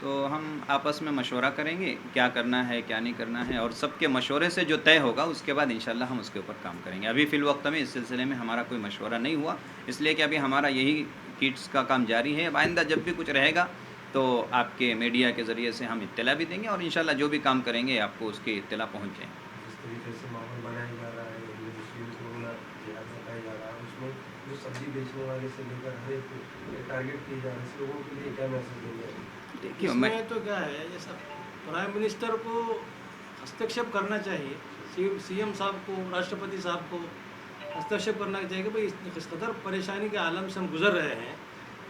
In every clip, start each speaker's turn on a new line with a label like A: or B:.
A: تو ہم آپس میں مشورہ کریں گے کیا کرنا ہے کیا نہیں کرنا ہے، اور سب کے مشورے سے جو طے ہوگا اس کے بعد انشاءاللہ ہم اس کے اوپر کام کریں گے۔ ابھی فی الوقت میں اس سلسلے میں ہمارا کوئی مشورہ نہیں ہوا، اس لیے کہ ابھی ہمارا یہی کٹس کا کام جاری ہے۔ آئندہ جب بھی کچھ رہے گا تو آپ کے میڈیا کے ذریعے سے ہم اطلاع بھی دیں گے، اور انشاءاللہ جو بھی کام کریں گے آپ کو اس کی اطلاع پہنچ جائے۔
B: جس طریقے سے ماحول بنایا جا رہا ہے، مسلم کو جہاد بتایا جا رہا ہے، اس میں جو سبزی بیچنے والے سے لے کر ہر ایک ٹارگیٹ کیے جا رہے ہیں، لوگوں کے لیے کیا میسج دیں گے؟
A: دیکھیے
C: اس میں تو کیا ہے، جیسا پرائم منسٹر کو ہستکشیپ کرنا چاہیے، سی ایم صاحب کو، راشٹرپتی صاحب کو ہستکشیپ کرنا چاہیے کہ بھائی اس قدر پریشانی کے عالم سے ہم گزر رہے ہیں،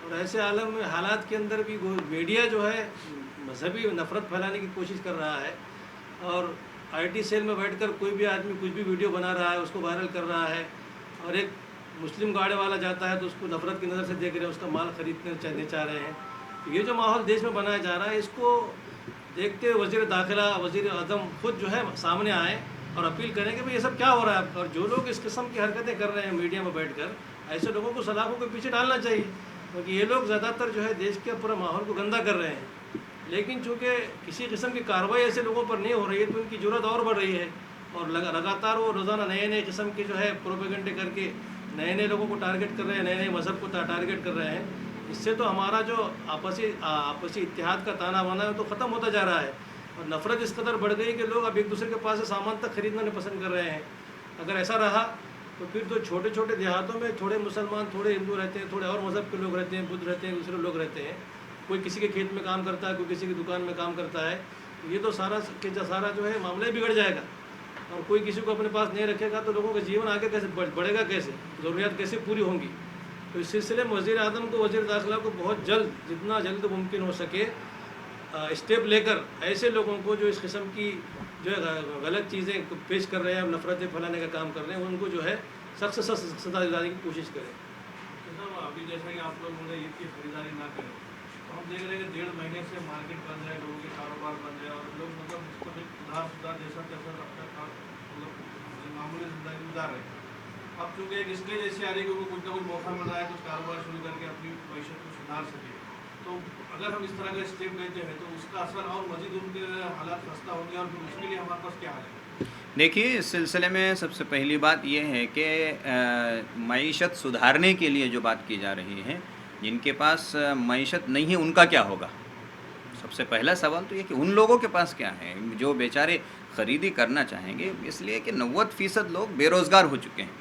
C: اور ایسے عالم میں حالات کے اندر بھی میڈیا جو ہے مذہبی نفرت پھیلانے کی کوشش کر رہا ہے، اور آئی ٹی سیل میں بیٹھ کر کوئی بھی آدمی کچھ بھی ویڈیو بنا رہا ہے، اس کو وائرل کر رہا ہے، اور ایک مسلم گاڑی والا جاتا ہے تو اس کو نفرت کی نظر سے دیکھ رہے ہیں، اس کا مال خریدنے چاہ رہے ہیں۔ یہ جو ماحول دیش میں بنایا جا رہا ہے، اس کو دیکھتے ہوئے وزیر داخلہ، وزیر اعظم خود جو ہے سامنے آئیں اور اپیل کریں کہ بھئی یہ سب کیا ہو رہا ہے، اور جو لوگ اس قسم کی حرکتیں کر رہے ہیں میڈیا میں بیٹھ کر، ایسے لوگوں کو سلاخوں کے پیچھے ڈالنا چاہیے، کیونکہ یہ لوگ زیادہ تر جو ہے دیش کے پورے ماحول کو گندہ کر رہے ہیں۔ لیکن چونکہ کسی قسم کی کارروائی ایسے لوگوں پر نہیں ہو رہی ہے تو ان کی جرات اور بڑھ رہی ہے، اور لگاتار وہ روزانہ نئے قسم کے جو ہے پروپیگنڈے کر کے نئے لوگوں کو ٹارگٹ کر رہے ہیں، نئے مذہب کو ٹارگٹ کر رہے ہیں۔ اس سے تو ہمارا جو آپسی اتحاد کا تانا بانا ہے تو ختم ہوتا جا رہا ہے، اور نفرت اس قدر بڑھ گئی کہ لوگ اب ایک دوسرے کے پاس سے سامان تک خریدنا نہیں پسند کر رہے ہیں۔ اگر ایسا رہا تو پھر تو چھوٹے چھوٹے دیہاتوں میں تھوڑے مسلمان، تھوڑے ہندو رہتے ہیں، تھوڑے اور مذہب کے لوگ رہتے ہیں، بدھ رہتے ہیں، دوسرے لوگ رہتے ہیں، کوئی کسی کے کھیت میں کام کرتا ہے، کوئی کسی کی دکان میں کام کرتا ہے، یہ تو سارا جو ہے معاملہ ہی بگڑ جائے گا، اور کوئی کسی کو اپنے پاس نہیں رکھے گا تو لوگوں کا جیون آگے کیسے بڑھے گا، کیسے ضروریات کیسے پوری ہوں گی۔ تو اس سلسلے میں وزیر اعظم کو، وزیر داخلہ کو بہت جلد، جتنا جلد ممکن ہو سکے اسٹیپ لے کر ایسے لوگوں کو جو اس قسم کی جو ہے غلط چیزیں پیش کر رہے ہیں، نفرتیں پھیلانے کا کام کر رہے ہیں، ان کو جو ہے سخت سے سخت سزا دلانے کی کوشش کریں۔
D: ابھی جیسا کہ آپ لوگ عید کی خریداری نہ کریں تو ہم دیکھ رہے ہیں کہ 1.5 مہینے سے مارکیٹ بند ہے، لوگوں کے کاروبار بند ہے، اور لوگ مطلب اس کو ادھار جیسا تیسا اپنا مطلب معمولی زندگی گزار رہے ہیں۔ اب چونکہ ایک اس لیے جیسے آ رہی ہے کہ کچھ نہ کچھ موقع مل رہا ہے کچھ کاروبار شروع کر کے اپنی معیشت کو سدھار سکے، تو اگر ہم اس طرح کا اسٹیپ لیتے ہیں تو اس کا اثر اور مزید ان کے حالات خستہ ہوں گے، اور پھر اس کے لیے ہمارے پاس کیا حل ہے؟
A: دیکھیے، اس سلسلے میں سب سے پہلی بات یہ ہے کہ معیشت سدھارنے کے لیے جو بات کی جا رہی ہے، جن کے پاس معیشت نہیں ہے ان کا کیا ہوگا؟ سب سے پہلا سوال تو یہ کہ ان لوگوں کے پاس کیا ہے جو بیچارے خریدی کرنا چاہیں گے، اس لیے کہ 90% لوگ بے روزگار ہو چکے ہیں۔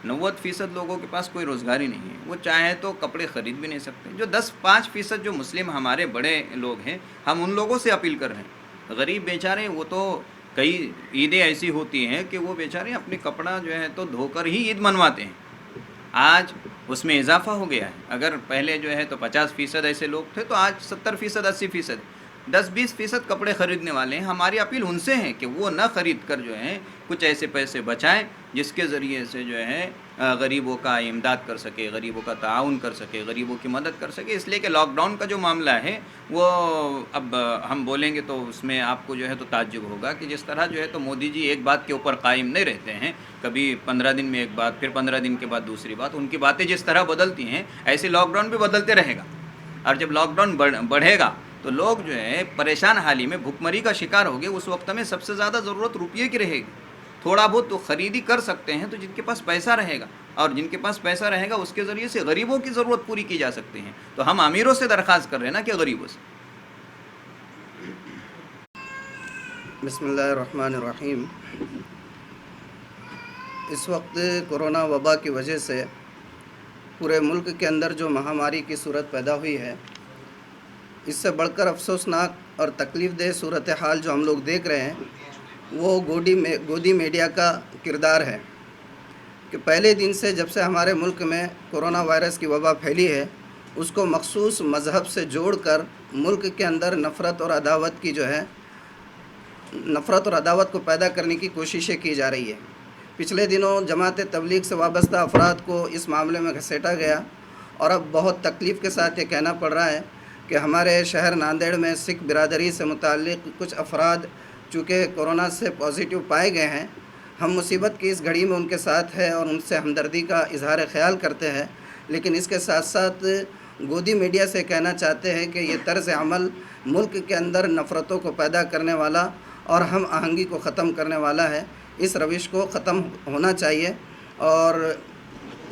A: 90% لوگوں کے پاس کوئی روزگار ہی نہیں ہے، وہ چاہے تو کپڑے خرید بھی نہیں سکتے۔ جو 5% جو مسلم ہمارے بڑے لوگ ہیں، ہم ان لوگوں سے اپیل کر رہے ہیں۔ غریب بیچارے، وہ تو کئی عیدیں ایسی ہوتی ہیں کہ وہ بیچارے اپنے کپڑا جو ہے تو دھو کر ہی عید منواتے ہیں۔ آج اس میں اضافہ ہو گیا ہے، اگر پہلے جو ہے تو 50% ایسے لوگ تھے تو آج 70%، 80%، 10-20% کپڑے خریدنے والے ہیں۔ ہماری اپیل ان سے ہے کہ وہ نہ خرید کر جو ہے کچھ ایسے پیسے بچائیں جس کے ذریعے سے جو ہے غریبوں کا امداد کر سکے، غریبوں کا تعاون کر سکے، غریبوں کی مدد کر سکے۔ اس لیے کہ لاک ڈاؤن کا جو معاملہ ہے وہ اب ہم بولیں گے تو اس میں آپ کو جو ہے تو تعجب ہوگا کہ جس طرح جو ہے تو مودی جی ایک بات کے اوپر قائم نہیں رہتے ہیں، کبھی 15 دن میں ایک بات، پھر 15 دن کے بعد دوسری بات، ان کی باتیں جس طرح بدلتی ہیں ایسے لاک ڈاؤن بھی بدلتے رہے گا، اور جب لاک ڈاؤن بڑھے گا تو لوگ جو ہے پریشان حالی میں بھوک مری کا شکار ہو گئے۔ اس وقت میں سب سے زیادہ ضرورت روپیے کی رہے گی۔ تھوڑا بہت تو خریدی کر سکتے ہیں تو جن کے پاس پیسہ رہے گا، اور جن کے پاس پیسہ رہے گا اس کے ذریعے سے غریبوں کی ضرورت پوری کی جا سکتی ہے۔ تو ہم امیروں سے درخواست کر رہے ہیں نا کہ غریبوں سے۔
E: بسم اللہ الرحمن الرحیم۔ اس وقت کورونا وبا کی وجہ سے پورے ملک کے اندر جو مہاماری کی صورت پیدا ہوئی ہے، اس سے بڑھ کر افسوسناک اور تکلیف دہ صورتحال جو ہم لوگ دیکھ رہے ہیں وہ گودی میڈیا کا کردار ہے کہ پہلے دن سے جب سے ہمارے ملک میں کورونا وائرس کی وبا پھیلی ہے، اس کو مخصوص مذہب سے جوڑ کر ملک کے اندر نفرت اور عداوت کو پیدا کرنے کی کوششیں کی جا رہی ہے۔ پچھلے دنوں جماعت تبلیغ سے وابستہ افراد کو اس معاملے میں گھسیٹا گیا، اور اب بہت تکلیف کے ساتھ یہ کہنا پڑ رہا ہے کہ ہمارے شہر ناندیڑ میں سکھ برادری سے متعلق کچھ افراد چونکہ کورونا سے پازیٹیو پائے گئے ہیں، ہم مصیبت کی اس گھڑی میں ان کے ساتھ ہیں اور ان سے ہمدردی کا اظہار خیال کرتے ہیں، لیکن اس کے ساتھ ساتھ گودی میڈیا سے کہنا چاہتے ہیں کہ یہ طرز عمل ملک کے اندر نفرتوں کو پیدا کرنے والا اور ہم آہنگی کو ختم کرنے والا ہے. اس روش کو ختم ہونا چاہیے. اور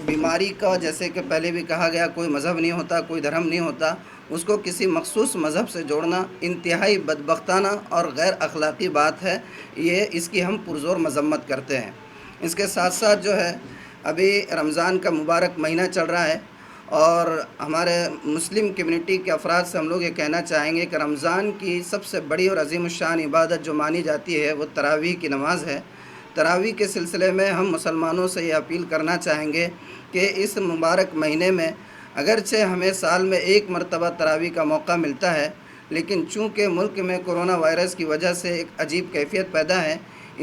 E: بیماری کا جیسے کہ پہلے بھی کہا گیا کوئی مذہب نہیں ہوتا، کوئی دھرم نہیں ہوتا، اس کو کسی مخصوص مذہب سے جوڑنا انتہائی بدبختانہ اور غیر اخلاقی بات ہے. اس کی ہم پرزور مذمت کرتے ہیں. اس کے ساتھ ساتھ جو ہے ابھی رمضان کا مبارک مہینہ چل رہا ہے اور ہمارے مسلم کمیونٹی کے افراد سے ہم لوگ یہ کہنا چاہیں گے کہ رمضان کی سب سے بڑی اور عظیم الشان عبادت جو مانی جاتی ہے وہ تراویح کی نماز ہے. تراویح کے سلسلے میں ہم مسلمانوں سے یہ اپیل کرنا چاہیں گے کہ اس مبارک مہینے میں اگرچہ ہمیں سال میں ایک مرتبہ تراویح کا موقع ملتا ہے، لیکن چونکہ ملک میں کرونا وائرس کی وجہ سے ایک عجیب کیفیت پیدا ہے،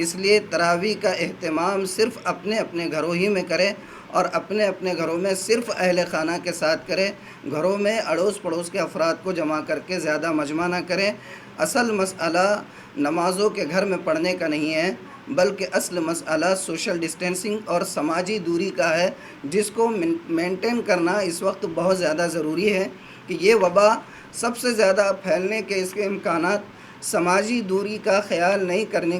E: اس لیے تراویح کا اہتمام صرف اپنے اپنے گھروں ہی میں کریں اور اپنے اپنے گھروں میں صرف اہل خانہ کے ساتھ کریں. گھروں میں اڑوس پڑوس کے افراد کو جمع کر کے زیادہ مجمع نہ کریں. اصل مسئلہ نمازوں کے گھر میں پڑھنے کا نہیں ہے، بلکہ اصل مسئلہ سوشل ڈسٹینسنگ اور سماجی دوری کا ہے، جس کو مینٹین کرنا اس وقت بہت زیادہ ضروری ہے کہ یہ وبا سب سے زیادہ پھیلنے کے اس کے امکانات سماجی دوری کا خیال نہیں کرنے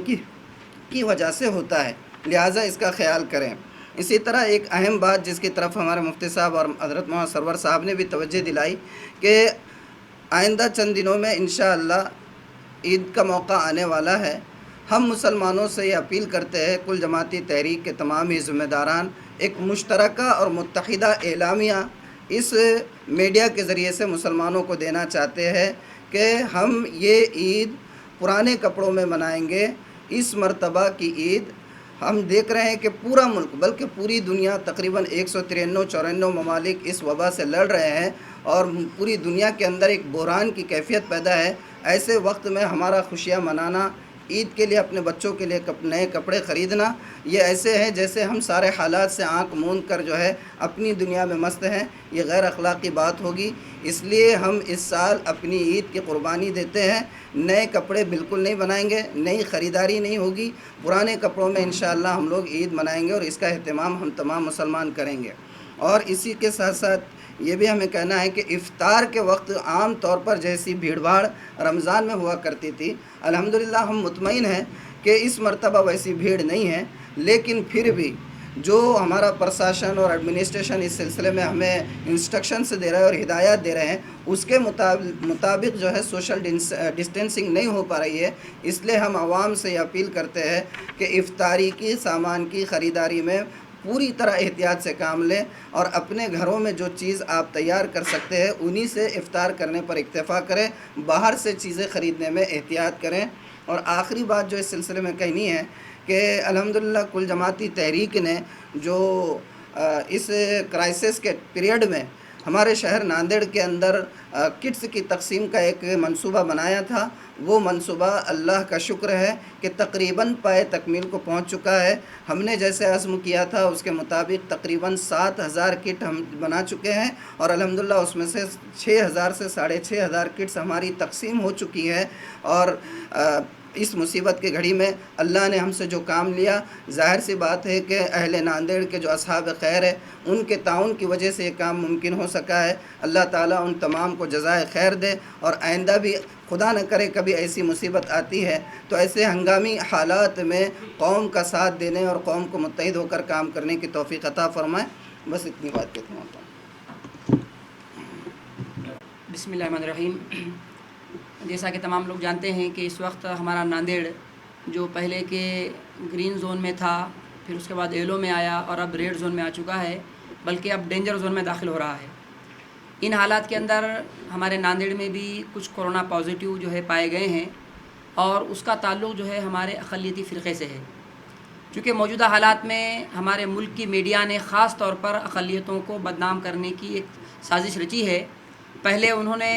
E: کی وجہ سے ہوتا ہے. لہٰذا اس کا خیال کریں. اسی طرح ایک اہم بات جس کی طرف ہمارے مفتی صاحب اور حضرت محمد سرور صاحب نے بھی توجہ دلائی کہ آئندہ چند دنوں میں انشاءاللہ عید کا موقع آنے والا ہے. ہم مسلمانوں سے یہ اپیل کرتے ہیں، کل جماعتی تحریک کے تمام ہی ذمہ داران ایک مشترکہ اور متحدہ اعلامیہ اس میڈیا کے ذریعے سے مسلمانوں کو دینا چاہتے ہیں کہ ہم یہ عید پرانے کپڑوں میں منائیں گے. اس مرتبہ کی عید ہم دیکھ رہے ہیں کہ پورا ملک بلکہ پوری دنیا تقریباً 193-94 ممالک اس وبا سے لڑ رہے ہیں اور پوری دنیا کے اندر ایک بحران کی کیفیت پیدا ہے. ایسے وقت میں ہمارا خوشیاں منانا، عید کے لیے اپنے بچوں کے لیے نئے کپڑے خریدنا، یہ ایسے ہے جیسے ہم سارے حالات سے آنکھ موند کر جو ہے اپنی دنیا میں مست ہیں. یہ غیر اخلاقی بات ہوگی. اس لیے ہم اس سال اپنی عید کی قربانی دیتے ہیں. نئے کپڑے بالکل نہیں بنائیں گے، نئی خریداری نہیں ہوگی. پرانے کپڑوں میں انشاءاللہ ہم لوگ عید منائیں گے اور اس کا اہتمام ہم تمام مسلمان کریں گے. اور اسی کے ساتھ ساتھ یہ بھی ہمیں کہنا ہے کہ افطار کے وقت عام طور پر جیسی بھیڑ بھاڑ رمضان میں ہوا کرتی تھی، الحمدللہ ہم مطمئن ہیں کہ اس مرتبہ ویسی بھیڑ نہیں ہے. لیکن پھر بھی جو ہمارا پرشاسن اور ایڈمنسٹریشن اس سلسلے میں ہمیں انسٹرکشنز دے رہے ہیں اور ہدایات دے رہے ہیں، اس کے مطابق جو ہے سوشل ڈسٹینسنگ نہیں ہو پا رہی ہے. اس لیے ہم عوام سے یہ اپیل کرتے ہیں کہ افطاری کی سامان کی خریداری میں پوری طرح احتیاط سے کام لیں اور اپنے گھروں میں جو چیز آپ تیار کر سکتے ہیں انہی سے افطار کرنے پر اکتفا کریں. باہر سے چیزیں خریدنے میں احتیاط کریں. اور آخری بات جو اس سلسلے میں کہنی ہے کہ الحمدللہ کل جماعتی تحریک نے جو اس کرائسس کے پیریڈ میں ہمارے شہر ناندیڑ کے اندر کٹس کی تقسیم کا ایک منصوبہ بنایا تھا، وہ منصوبہ اللہ کا شکر ہے کہ تقریباً پائے تکمیل کو پہنچ چکا ہے. ہم نے جیسے عزم کیا تھا اس کے مطابق تقریباً 7000 کٹ ہم بنا چکے ہیں اور الحمدللہ اس میں سے 6000 سے 6500 کٹس ہماری تقسیم ہو چکی ہے. اور اس مصیبت کی گھڑی میں اللہ نے ہم سے جو کام لیا، ظاہر سی بات ہے کہ اہل ناندیڑ کے جو اصحاب خیر ہے ان کے تعاون کی وجہ سے یہ کام ممکن ہو سکا ہے. اللہ تعالیٰ ان تمام کو جزائے خیر دے اور آئندہ بھی خدا نہ کرے کبھی ایسی مصیبت آتی ہے تو ایسے ہنگامی حالات میں قوم کا ساتھ دینے اور قوم کو متحد ہو کر کام کرنے کی توفیق عطا فرمائے. بس اتنی بات کہتا ہوں.
F: بسم اللہ الرحمن الرحیم. جیسا کہ تمام لوگ جانتے ہیں کہ اس وقت ہمارا ناندیڑ جو پہلے کے گرین زون میں تھا، پھر اس کے بعد یلو میں آیا اور اب ریڈ زون میں آ چکا ہے، بلکہ اب ڈینجر زون میں داخل ہو رہا ہے. ان حالات کے اندر ہمارے ناندیڑ میں بھی کچھ کورونا پازیٹیو جو ہے پائے گئے ہیں اور اس کا تعلق جو ہے ہمارے اقلیتی فرقے سے ہے. چونکہ موجودہ حالات میں ہمارے ملک کی میڈیا نے خاص طور پر اقلیتوں کو بدنام کرنے کی ایک سازش رچی ہے. پہلے انہوں نے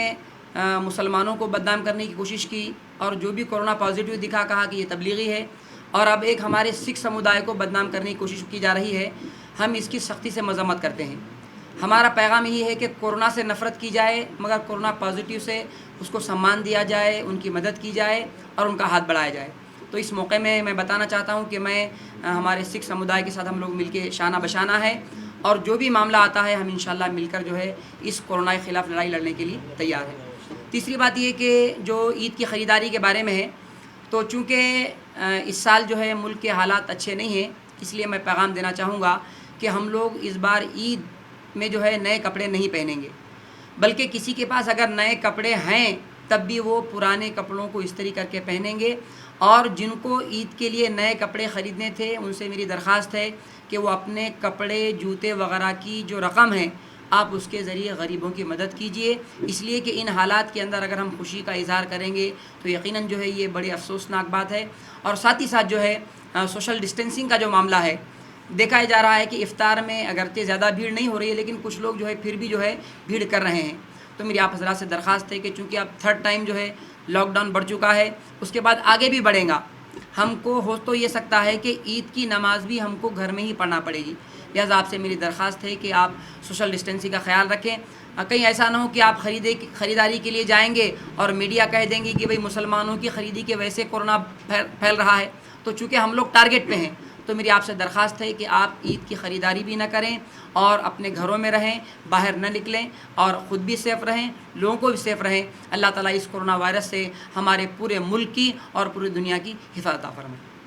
F: مسلمانوں کو بدنام کرنے کی کوشش کی اور جو بھی کورونا پازیٹیو دکھا کہا کہ یہ تبلیغی ہے، اور اب ایک ہمارے سکھ سمودائے کو بدنام کرنے کی کوشش کی جا رہی ہے. ہم اس کی سختی سے مذمت کرتے ہیں. ہمارا پیغام یہی ہے کہ کورونا سے نفرت کی جائے مگر کورونا پازیٹیو سے اس کو سمان دیا جائے، ان کی مدد کی جائے اور ان کا ہاتھ بڑھایا جائے. تو اس موقع میں بتانا چاہتا ہوں کہ میں ہمارے سکھ سمودائے کے ساتھ ہم لوگ مل کے شانہ بشانہ ہے اور جو بھی معاملہ آتا ہے ہم انشاءاللہ مل کر جو ہے اس کورونا کے خلاف لڑائی لڑنے کے لیے تیار ہیں۔ تیسری بات یہ کہ جو عید کی خریداری کے بارے میں ہے، تو چونکہ اس سال جو ہے ملک کے حالات اچھے نہیں ہیں، اس لیے میں پیغام دینا چاہوں گا کہ ہم لوگ اس بار عید میں جو ہے نئے کپڑے نہیں پہنیں گے، بلکہ کسی کے پاس اگر نئے کپڑے ہیں تب بھی وہ پرانے کپڑوں کو استری کر کے پہنیں گے، اور جن کو عید کے لیے نئے کپڑے خریدنے تھے ان سے میری درخواست ہے کہ وہ اپنے کپڑے جوتے وغیرہ کی جو رقم ہے آپ اس کے ذریعے غریبوں کی مدد کیجئے، اس لیے کہ ان حالات کے اندر اگر ہم خوشی کا اظہار کریں گے تو یقیناً جو ہے یہ بڑی افسوسناک بات ہے۔ اور ساتھ ہی ساتھ جو ہے سوشل ڈسٹینسنگ کا جو معاملہ ہے، دیکھا جا رہا ہے کہ افطار میں اگرچہ زیادہ بھیڑ نہیں ہو رہی ہے لیکن کچھ لوگ جو ہے پھر بھی جو ہے بھیڑ کر رہے ہیں۔ تو میری آپ حضرات سے درخواست ہے کہ چونکہ اب تھرڈ ٹائم جو ہے لاک ڈاؤن بڑھ چکا ہے، اس کے بعد آگے بھی بڑھے گا، ہم کو ہو تو یہ سکتا ہے کہ عید کی نماز بھی ہم کو گھر میں ہی پڑھنا پڑے گی، لہٰذا آپ سے میری درخواست ہے کہ آپ سوشل ڈسٹینسنگ کا خیال رکھیں۔ کہیں ایسا نہ ہو کہ آپ خریداری کے لیے جائیں گے اور میڈیا کہہ دیں گی کہ بھئی مسلمانوں کی خریدی کے وجہ سے کورونا پھیل رہا ہے، تو چونکہ ہم لوگ ٹارگٹ پہ ہیں تو میری آپ سے درخواست ہے کہ آپ عید کی خریداری بھی نہ کریں اور اپنے گھروں میں رہیں، باہر نہ نکلیں اور خود بھی سیف رہیں، لوگوں کو بھی سیف رہیں۔ اللہ تعالیٰ اس کورونا وائرس سے ہمارے پورے ملک کی اور پوری دنیا کی حفاظت فرمائے۔